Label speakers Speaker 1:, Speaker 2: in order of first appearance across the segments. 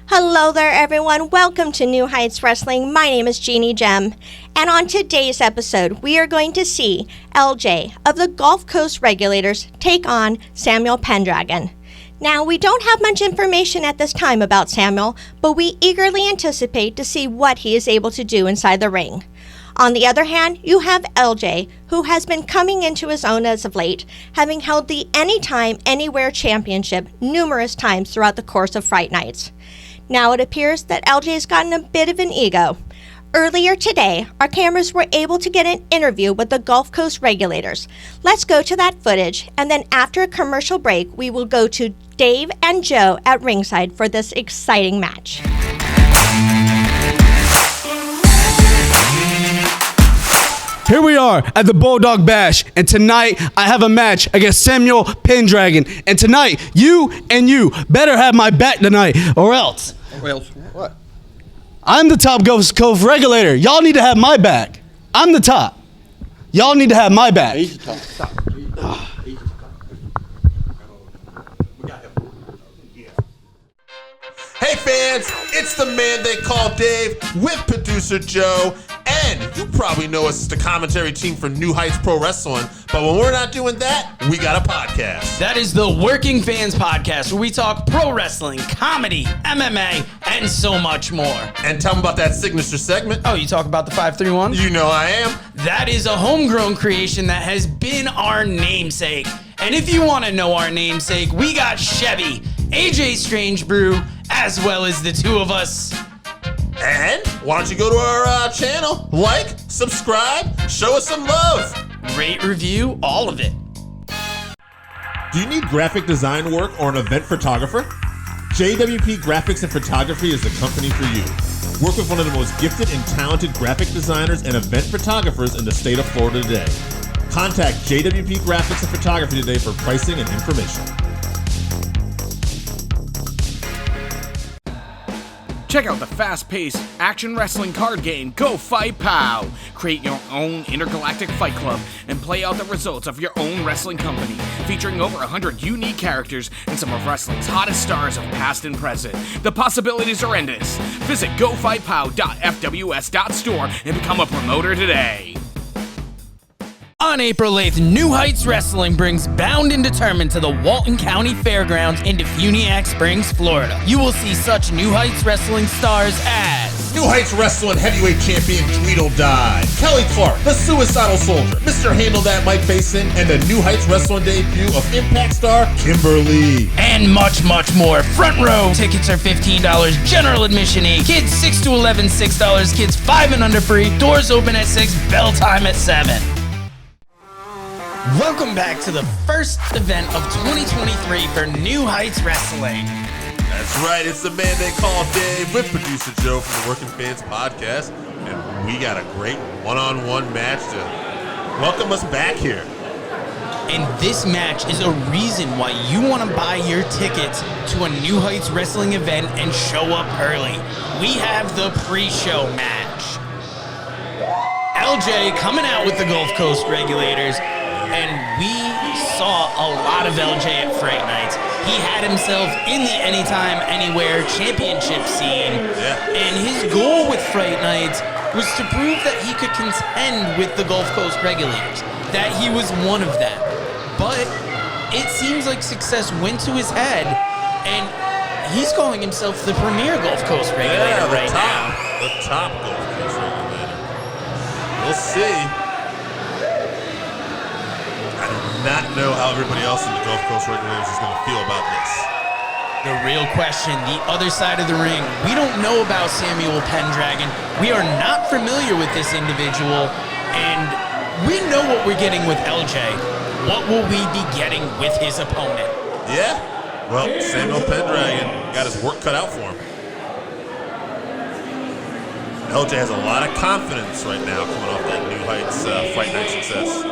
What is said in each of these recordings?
Speaker 1: Hello there, everyone. Welcome to New Heights Wrestling. My name is Jeannie Gem, and on today's episode, we are going to see LJ of the Gulf Coast Regulators take on Samuel Pendragon. Now, we don't have much information at this time about Samuel, but we eagerly anticipate to see what he is able to do inside the ring. On the other hand, you have LJ, who has been coming into his own as of late, having held the Anytime, Anywhere Championship numerous times throughout the course of Fright Nights. Now it appears that LJ has gotten a bit of an ego. Earlier today, our cameras were able to get an interview with the Gulf Coast Regulators. Let's go to that footage, and then after a commercial break, we will go to Dave and Joe at ringside for this exciting match.
Speaker 2: Here we are at the Bulldog Bash, and tonight I have a match against Samuel Pendragon. And tonight, you better have my back tonight, or else.
Speaker 3: Well, what?
Speaker 2: I'm the top Gulf Coast Regulator. Y'all need to have my back. I'm the top. Y'all need to have my back.
Speaker 3: He's the top. Stop. Hey fans, it's the man they call Dave with producer Joe, and you probably know us as the commentary team for New Heights Pro Wrestling, but when we're not doing that, we got a podcast.
Speaker 4: That is the Working Fans Podcast, where we talk pro wrestling, comedy, MMA, and so much more.
Speaker 3: And tell them about that signature segment.
Speaker 4: Oh, you talk about the 531?
Speaker 3: You know I am.
Speaker 4: That is a homegrown creation that has been our namesake. And if you want to know our namesake, we got Chevy, AJ Strange Brew, as well as the two of us.
Speaker 3: And why don't you go to our channel, like, subscribe, show us some love.
Speaker 4: Rate, review, all of it.
Speaker 3: Do you need graphic design work or an event photographer? JWP Graphics and Photography is the company for you. Work with one of the most gifted and talented graphic designers and event photographers in the state of Florida today. Contact JWP Graphics and Photography today for pricing and information.
Speaker 5: Check out the fast-paced action wrestling card game, Go Fight Pow! Create your own intergalactic fight club and play out the results of your own wrestling company, featuring over 100 unique characters and some of wrestling's hottest stars of past and present. The possibilities are endless. Visit gofightpow.fws.store and become a promoter today.
Speaker 4: On April 8th, New Heights Wrestling brings Bound and Determined to the Walton County Fairgrounds in DeFuniak Springs, Florida. You will see such New Heights Wrestling stars as
Speaker 3: New Heights Wrestling Heavyweight Champion Tweedledee, Kelly Clark, the Suicidal Soldier, Mr. Handle That Mike Basin, and the New Heights Wrestling debut of Impact star Kimberly.
Speaker 4: And much, much more. Front row tickets are $15, general admission $8, kids 6 to 11 $6, kids 5 and under free, doors open at 6, bell time at 7. Welcome back to the first event of 2023 for New Heights Wrestling.
Speaker 3: That's right, it's the man they call Dave with producer Joe from the Working Fans Podcast, and we got a great one-on-one match to welcome us back here.
Speaker 4: And this match is a reason why you want to buy your tickets to a New Heights Wrestling event and show up early. We have the pre-show match. LJ coming out with the Gulf Coast Regulators. And we saw a lot of LJ at Fright Nights. He had himself in the Anytime, Anywhere championship scene.
Speaker 3: Yeah.
Speaker 4: And his goal with Fright Nights was to prove that he could contend with the Gulf Coast Regulators, that he was one of them. But it seems like success went to his head, and he's calling himself the premier Gulf Coast Regulator now.
Speaker 3: The top Gulf Coast Regulator. We'll see. Not know how everybody else in the Gulf Coast Regulators is going to feel about this.
Speaker 4: The real question, the other side of the ring. We don't know about Samuel Pendragon. We are not familiar with this individual, and we know what we're getting with LJ. What will we be getting with his opponent?
Speaker 3: Yeah, well, Samuel Pendragon got his work cut out for him. LJ has a lot of confidence right now coming off that New Heights Fight Night success.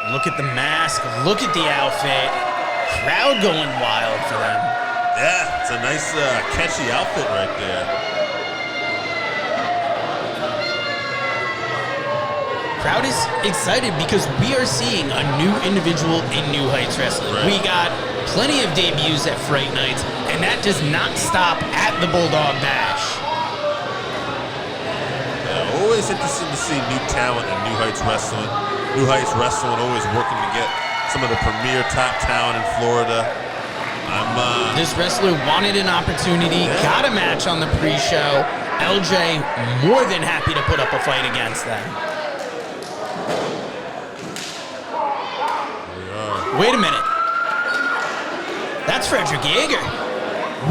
Speaker 4: Look at the mask, look at the outfit. Crowd going wild for them.
Speaker 3: Yeah, it's a nice catchy outfit right there.
Speaker 4: crowd is excited because we are seeing a new individual in New Heights Wrestling.
Speaker 3: Right.
Speaker 4: We got plenty of debuts at Fright Nights, and that does not stop at the Bulldog Bash.
Speaker 3: Yeah, always interesting to see new talent in New Heights Wrestling. New Heights Wrestling always working to get some of the premier top talent in Florida.
Speaker 4: This wrestler wanted an opportunity, got a match on the pre-show. LJ more than happy to put up a fight against them. Wait a minute. That's Fredrick Jaeger.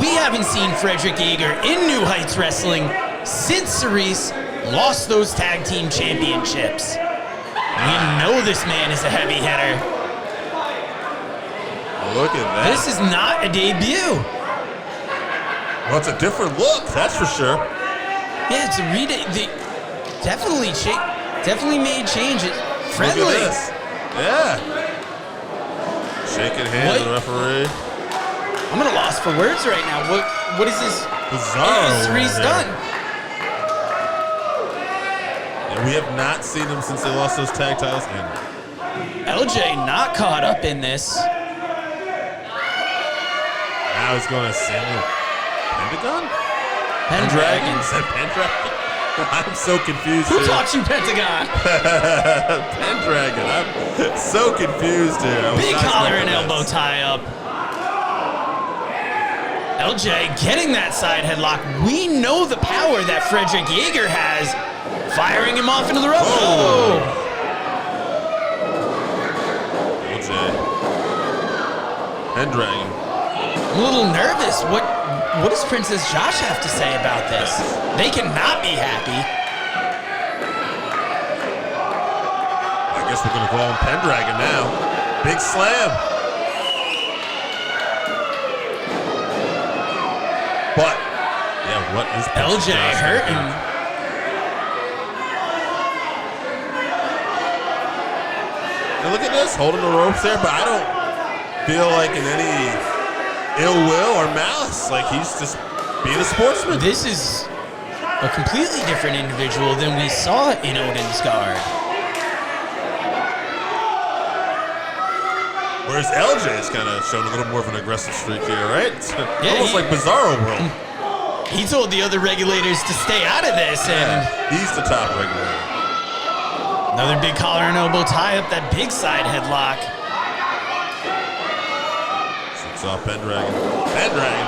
Speaker 4: We haven't seen Fredrick Jaeger in New Heights Wrestling since Cerise lost those tag team championships. We know this man is a heavy hitter.
Speaker 3: Look at that.
Speaker 4: This is not a debut.
Speaker 3: Well, it's a different look, that's for sure.
Speaker 4: Yeah, it's a they definitely made changes. Friendly.
Speaker 3: Look at this. Yeah. Shaking hands with the referee.
Speaker 4: I'm at a loss for words right now. What is this?
Speaker 3: Bizarre.
Speaker 4: What has Cerise done?
Speaker 3: And we have not seen them since they lost those tag titles.
Speaker 4: LJ not caught up in this.
Speaker 3: Now he's going to Samuel Pendragon?
Speaker 4: Pendragon.
Speaker 3: Is that Pendragon? I'm so confused.
Speaker 4: Who
Speaker 3: here.
Speaker 4: taught you Pentagon?
Speaker 3: Pendragon. I'm so confused here.
Speaker 4: Big collar and elbow tie up. LJ getting that side headlock. We know the power that Fredrick Jaeger has. Firing him off into the rope. Oh!
Speaker 3: LJ. Pendragon.
Speaker 4: I'm a little nervous. What does Princess Josh have to say about this? They cannot be happy.
Speaker 3: I guess we're going to call him Pendragon now. Big slam. But, yeah, what is Princess
Speaker 4: LJ
Speaker 3: Josh
Speaker 4: hurting.
Speaker 3: gonna do? And look at this, holding the ropes there, but I don't feel like in any ill will or malice. Like, he's just being a sportsman.
Speaker 4: This is a completely different individual than we saw in Odin's Guard.
Speaker 3: Whereas LJ has kind of shown a little more of an aggressive streak here, right? It's
Speaker 4: Yeah,
Speaker 3: almost like Bizarro World.
Speaker 4: He told the other regulators to stay out of this, and
Speaker 3: He's the top regulator.
Speaker 4: another big collar and elbow tie up, that big side headlock.
Speaker 3: Sits off Pendragon. Pendragon.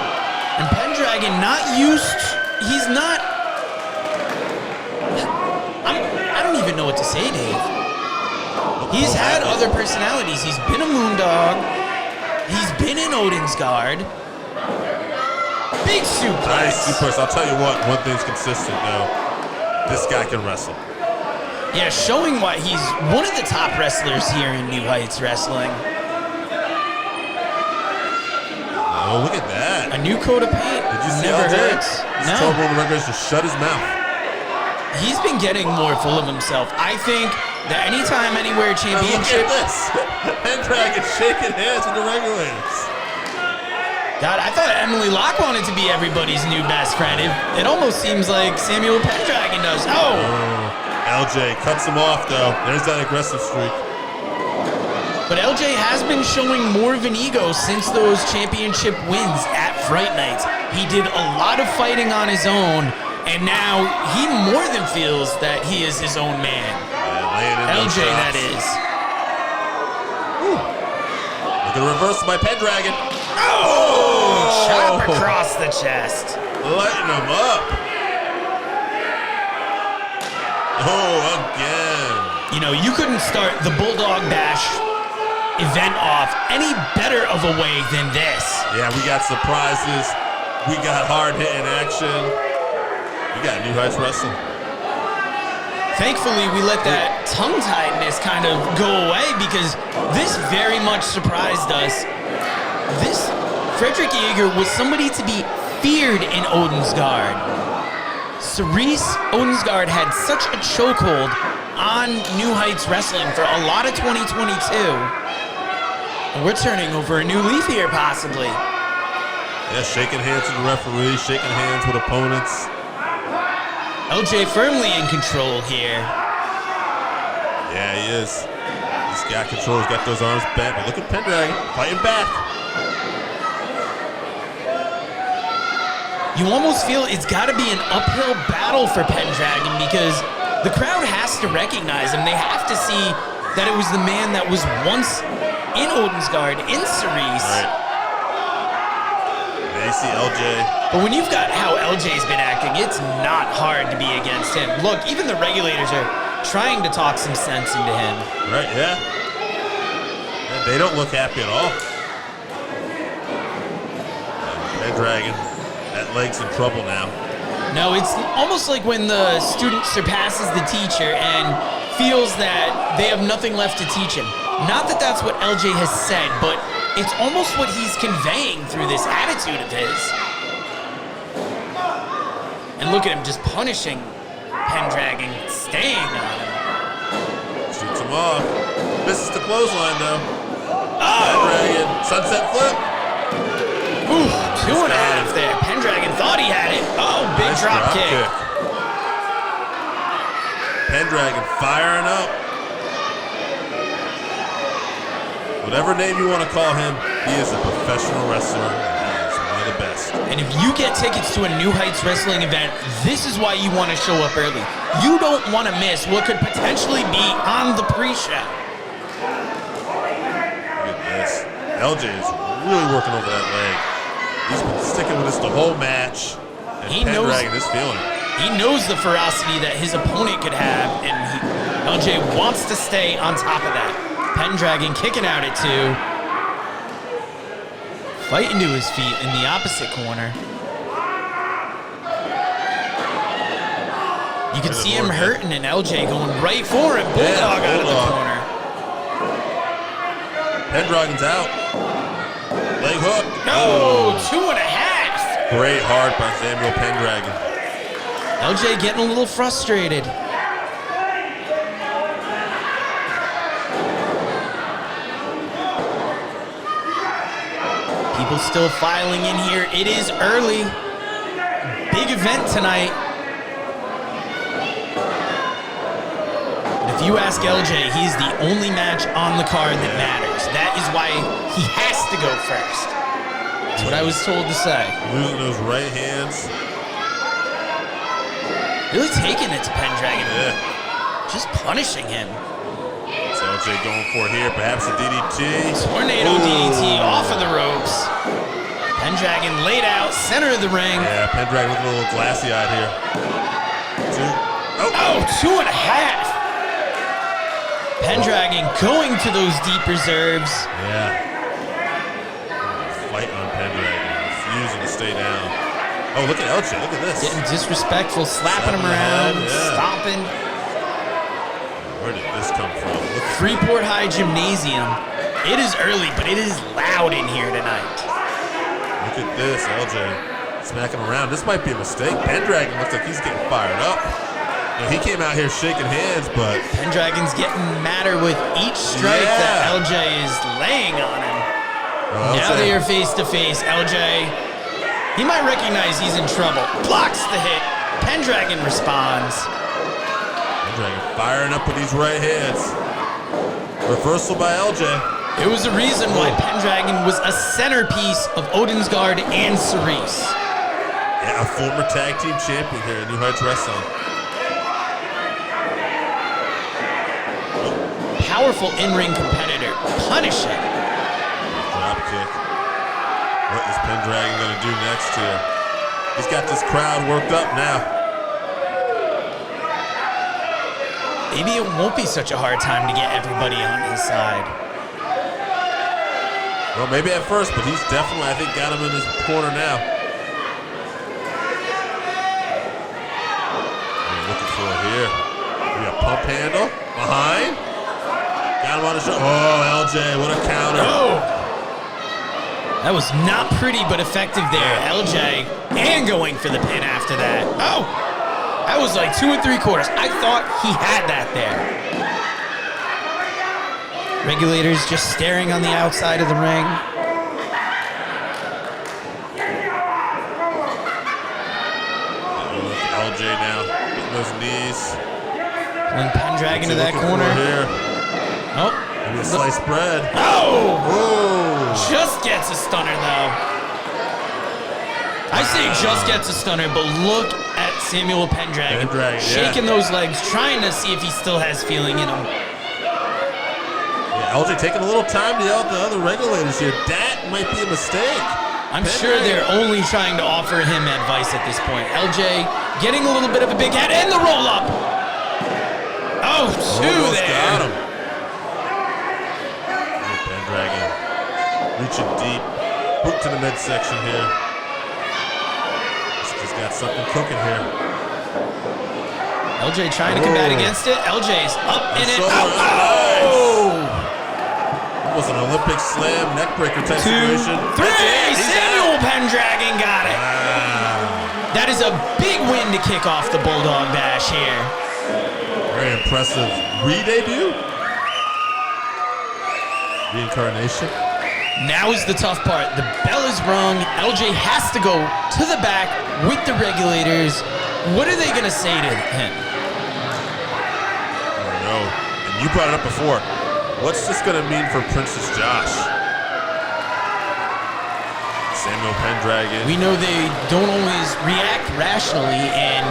Speaker 4: And Pendragon he's not, I don't even know what to say, Dave. He's had other personalities. He's been a Moondog. He's been in Odin's Guard. Big suplex.
Speaker 3: Nice suplex. I'll tell you what, one thing's consistent though. This guy can wrestle.
Speaker 4: Yeah, showing why he's one of the top wrestlers here in New Heights Wrestling.
Speaker 3: Oh, look at that.
Speaker 4: A new coat of paint.
Speaker 3: Did you see
Speaker 4: Never
Speaker 3: LJ?
Speaker 4: hurts.
Speaker 3: He's told one of the regulators to shut his mouth.
Speaker 4: He's been getting more full of himself. I think the Anytime Anywhere
Speaker 3: Now
Speaker 4: Championship.
Speaker 3: look at this. Pendragon shaking hands with the regulators.
Speaker 4: God, I thought Emily Locke wanted to be everybody's new best friend. It almost seems like Samuel Pendragon does. Oh!
Speaker 3: LJ cuts him off though. There's that aggressive streak.
Speaker 4: But LJ has been showing more of an ego since those championship wins at Fright Nights. He did a lot of fighting on his own, and now he more than feels that he is his own man.
Speaker 3: Yeah, laying in those
Speaker 4: LJ,
Speaker 3: shots.
Speaker 4: that is.
Speaker 3: Look at the reversal by Pendragon.
Speaker 4: Oh! Chop across the chest.
Speaker 3: Lighten him up. Oh, again.
Speaker 4: You know, you couldn't start the Bulldog Bash event off any better of a way than this.
Speaker 3: Yeah, we got surprises. We got hard-hitting action. We got New Heights Wrestling.
Speaker 4: Thankfully, we let that tongue-tiedness kind of go away because this very much surprised us. This Fredrick Jaeger was somebody to be feared in Odin's Guard. Cerise Odin's Guard had such a chokehold on New Heights Wrestling for a lot of 2022. And we're turning over a new leaf here, possibly.
Speaker 3: Yeah, shaking hands with the referee, shaking hands with opponents.
Speaker 4: LJ firmly in control here.
Speaker 3: Yeah, he is. He's got control. He's got those arms bent. But look at Pendragon fighting back.
Speaker 4: You almost feel it's got to be an uphill battle for Pendragon because the crowd has to recognize him. They have to see that it was the man that was once in Odensgard, in Cerise.
Speaker 3: Right. They see LJ.
Speaker 4: But when you've got how LJ's been acting, it's not hard to be against him. Look, even the regulators are trying to talk some sense into him.
Speaker 3: Right, yeah. They don't look happy at all. Pendragon, that leg's in trouble now.
Speaker 4: No, it's almost like when the student surpasses the teacher and feels that they have nothing left to teach him. Not that that's what LJ has said, but it's almost what he's conveying through this attitude of his. And look at him just punishing Pendragon, staying on him.
Speaker 3: Shoots him off. Misses the clothesline, though.
Speaker 4: Oh!
Speaker 3: Pendragon, sunset flip.
Speaker 4: Ooh, 2.5 there. Pendragon thought he had it. Oh, big
Speaker 3: Nice
Speaker 4: drop kick.
Speaker 3: Pendragon firing up. Whatever name you want to call him, he is a professional wrestler. And he is one of the best.
Speaker 4: And if you get tickets to a New Heights wrestling event, this is why you want to show up early. You don't want to miss what could potentially be on the pre-show.
Speaker 3: Look at this. LJ is really working over that leg. He's been sticking with this the whole match. And Pendragon is feeling it.
Speaker 4: He knows the ferocity that his opponent could have, and LJ wants to stay on top of that. Pendragon kicking out at 2. Fighting to his feet in the opposite corner. You can see him hurting, and LJ going right for him. Bulldog out of the corner.
Speaker 3: Pendragon's out. Leg hook.
Speaker 4: No, 2.5.
Speaker 3: Great heart by Samuel Pendragon.
Speaker 4: LJ getting a little frustrated. People still filing in here. It is early. Big event tonight. If you ask LJ, he's the only match on the card that matters. That is why he has to go first. That's what I was told to say.
Speaker 3: Losing those right hands.
Speaker 4: Really taking it to Pendragon.
Speaker 3: Yeah.
Speaker 4: Just punishing him.
Speaker 3: It's LJ going for it here. Perhaps a DDT.
Speaker 4: Tornado DDT off of the ropes. Pendragon laid out, center of the ring.
Speaker 3: Yeah, Pendragon looking a little glassy-eyed here. 2.
Speaker 4: Oh, 2.5. Pendragon going to those deep reserves.
Speaker 3: Yeah. Fight on Pendragon. Refusing to stay down. Oh, look at LJ. Look at this.
Speaker 4: Getting disrespectful, slapping him around, stomping.
Speaker 3: Where did this come from? Look at
Speaker 4: Freeport High Gymnasium. It is early, but it is loud in here tonight.
Speaker 3: Look at this, LJ. Smacking around. This might be a mistake. Pendragon looks like he's getting fired up. He came out here shaking hands, but
Speaker 4: Pendragon's getting madder with each strike that LJ is laying on him.
Speaker 3: Well,
Speaker 4: now they are face to face. LJ, he might recognize he's in trouble. Blocks the hit. Pendragon responds.
Speaker 3: Pendragon firing up with these right hands. Reversal by LJ.
Speaker 4: There was a reason why Pendragon was a centerpiece of Odensgard and Cerise.
Speaker 3: Yeah, a former tag team champion here at New Heights Wrestling.
Speaker 4: Powerful in-ring competitor. Punishing.
Speaker 3: Drop kick. What is Pendragon going to do next here? He's got this crowd worked up now.
Speaker 4: Maybe it won't be such a hard time to get everybody on his side.
Speaker 3: Well, maybe at first, but he's definitely, I think, got him in his corner now. What are you looking for here? Maybe a pump handle. Behind. Got him on the shoulder. Oh, LJ, what a counter.
Speaker 4: Oh! That was not pretty, but effective there. LJ, and going for the pin after that. Oh! That was like 2 3/4. I thought he had that there. Regulators just staring on the outside of the ring.
Speaker 3: LJ now, getting those knees.
Speaker 4: Pulling Pendragon to that corner.
Speaker 3: Here.
Speaker 4: Oh.
Speaker 3: Maybe a sliced bread.
Speaker 4: Oh!
Speaker 3: Whoa.
Speaker 4: Just gets a stunner, though. I say just gets a stunner, but look at Samuel Pendragon. Shaking those legs, trying to see if he still has feeling in him.
Speaker 3: Yeah, LJ taking a little time to yell at the other regulators here. That might be a mistake.
Speaker 4: I'm sure they're only trying to offer him advice at this point. LJ getting a little bit of a big head and the roll up. Oh, two there.
Speaker 3: Got him. Pendragon reaching deep. Boot to the midsection here. He's got something cooking here.
Speaker 4: LJ trying to combat against it. LJ's up in it.
Speaker 3: Was an Olympic slam neckbreaker type situation.
Speaker 4: 3. Samuel Pendragon got it. That is a big win to kick off the Bulldog Bash here.
Speaker 3: Very impressive re-debut. Reincarnation.
Speaker 4: Now is the tough part. The bell is rung. LJ has to go to the back with the regulators. What are they going to say to him?
Speaker 3: I don't know. And you brought it up before. What's this going to mean for Princess Josh? Samuel Pendragon.
Speaker 4: We know they don't always react rationally, and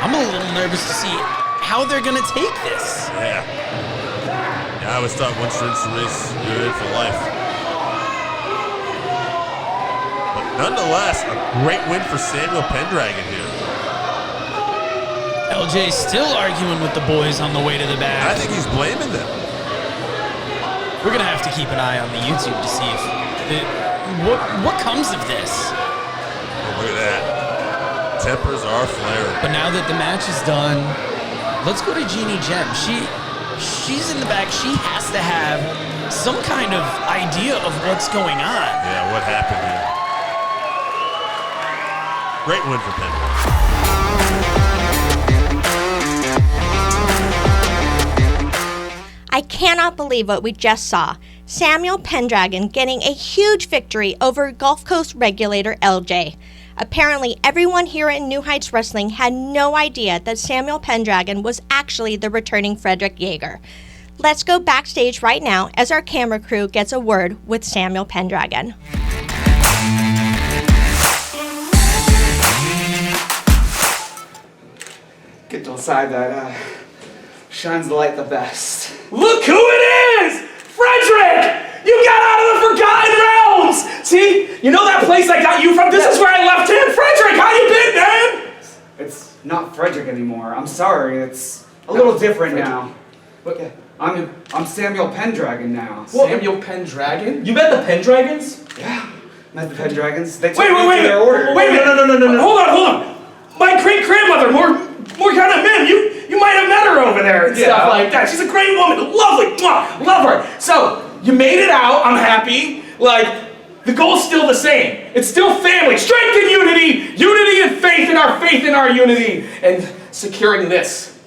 Speaker 4: I'm a little nervous to see how they're going to take this.
Speaker 3: Yeah, I always thought once you're in the race, you're in for life. But nonetheless, a great win for Samuel Pendragon here.
Speaker 4: LJ still arguing with the boys on the way to the back.
Speaker 3: I think he's blaming them.
Speaker 4: We're going to have to keep an eye on the YouTube to see if what comes of this.
Speaker 3: Oh, look at that. Tempers are flaring.
Speaker 4: But now that the match is done, let's go to Jeannie Gem. She's in the back. She has to have some kind of idea of what's going on.
Speaker 3: Yeah, what happened here? Great win for Pendragon.
Speaker 1: I cannot believe what we just saw. Samuel Pendragon getting a huge victory over Gulf Coast Regulator LJ. Apparently, everyone here at New Heights Wrestling had no idea that Samuel Pendragon was actually the returning Fredrick Jaeger. Let's go backstage right now as our camera crew gets a word with Samuel Pendragon.
Speaker 6: Get to the side that shines the light the best.
Speaker 7: Look who it is! Fredrick! You got out of the Forgotten Realms! See? You know that place I got you from? This is where I left him! Fredrick, how you been, man?
Speaker 6: It's not Fredrick anymore. I'm sorry. It's a little different now.
Speaker 7: What?
Speaker 6: Yeah, I'm Samuel Pendragon now.
Speaker 7: Samuel Pendragon? You met the Pendragons?
Speaker 6: Yeah, met the Pendragons. They took
Speaker 7: Wait,
Speaker 6: me to their order.
Speaker 7: Wait a minute, no. Hold on. My great-grandmother, more kind of men. You might have met her over there and stuff like that. She's a great woman, lovely, love her. So, you made it out, I'm happy. Like, the goal's still the same. It's still family, strength and unity and faith in our unity, and securing this.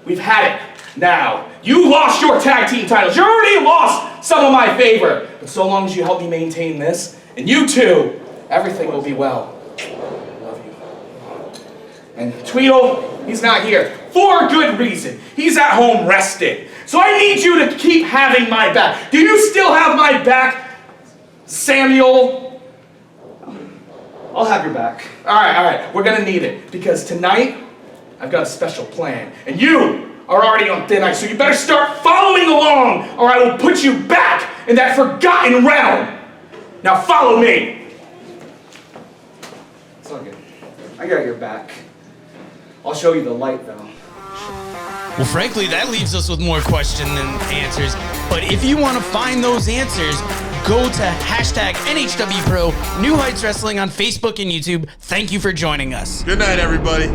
Speaker 7: We've had it. Now, you lost your tag team titles. You already lost some of my favor. But so long as you help me maintain this, and you two, everything will be well. Love you. And Tweedle, he's not here. For good reason. He's at home resting. So I need you to keep having my back. Do you still have my back, Samuel?
Speaker 6: I'll have your back.
Speaker 7: All right. We're going to need it. Because tonight, I've got a special plan. And you are already on thin ice. So you better start following along, or I will put you back in that forgotten realm. Now follow me.
Speaker 6: It's all good. I got your back. I'll show you the light, though.
Speaker 4: Well, frankly, that leaves us with more questions than answers. But if you want to find those answers, go to #NHWPro, New Heights Wrestling on Facebook and YouTube. Thank you for joining us.
Speaker 3: Good night, everybody.